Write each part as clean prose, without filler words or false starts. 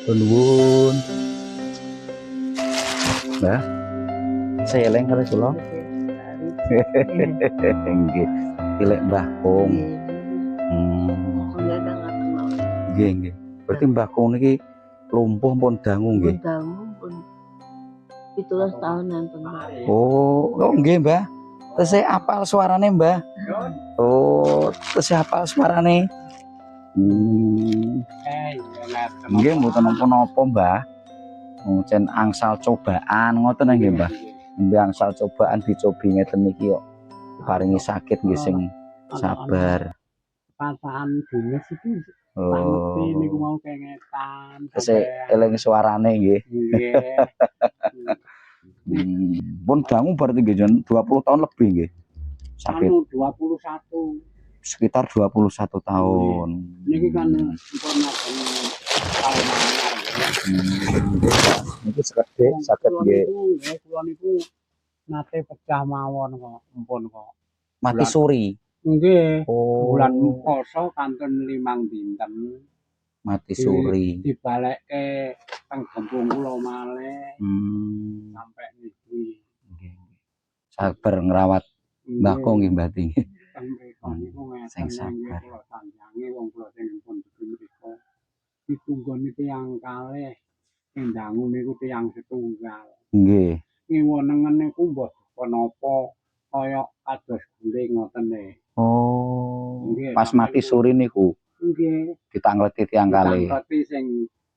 Nuwun. Mbah, seleng kali kula. Nggih. Pilek Mbah Kung. Nggih, nggih. Berarti Mbah Kung niki lumpuh pun dangu nggih. Dangu pun 17 tahunan pun. Oh, nggih Mbah. Tesih apal suarane Mbah. Oh, tesih apal suarane. Nggih mboten napa-napa Mbah. Mungkin angsal cobaan ngoten nggih Mbah. Nggih angsal cobaan dicobi ngeten niki kok. Paringi sakit nggih sing sabar. Pataan dinas iki Oh. niku mau kengetan. Tesih eling suarane nggih. Nggih. Pun dangu berarti nggih jan 20 tahun lebih nggih. Sakit. 21. Sekitar 21 tahun. Niki kan informasi tahun anyar. Niki sakit nggih. Kula niku nate pecah mawon kok, empun kok. Mati suri. Nggih. Oh. Bulan poso kantun 5 dinten. Mati suri. Dibalekke teng gembung kula malih. Sampai niki. Nggih. Sabar ngrawat Mbah Kung nggih Mbah Ting. Sing sabar. Kula sanjange wong kula sing pun mriku. Ditunggon tiyang kalih. Sing dangu niku tiyang setunggal. Nggih. Ngiwonengen niku mbah menapa kaya kados guling ngoten e. Oh. Pas mati suri niku. Nggih. Ditangleti tiyang kalih. Ditangleti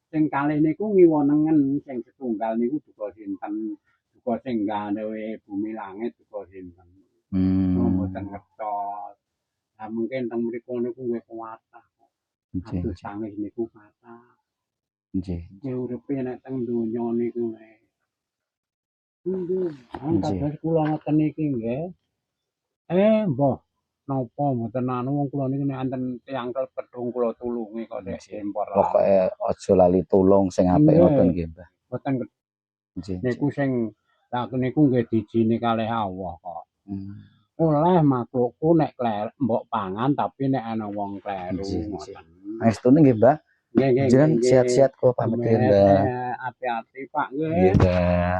sing kalih niku ngiwonengen, sing setunggal niku duka sinten. Duka sing gawe bumi langit duka sinten. Mboten ngertos. Lah mungkin teng mriku niku nggih kuwatah. Nggih. Sangih niku kathah. Nggih. Nggih uripe nek teng donya niku nggih. Kados kula ngoten iki nggih. Mbah napa mboten anu wong kula niku nek enten tiyang klepethung kula tulungi kok nek tempor. Pokoke aja lali tulung sing apik ngoten nggih, Mbah. Mboten Nggih. niku sing tak niku nggih dijini kalih Allah kok. Oleh makhlukku nek mbok pangan tapi nek ana wong kleru ngoten. Astune nggih, Mbah. Nggih, nggih. Jenengan sehat-sehat kula pamit Mbah. Hati-hati Pak nggih. Nggih, Mbah.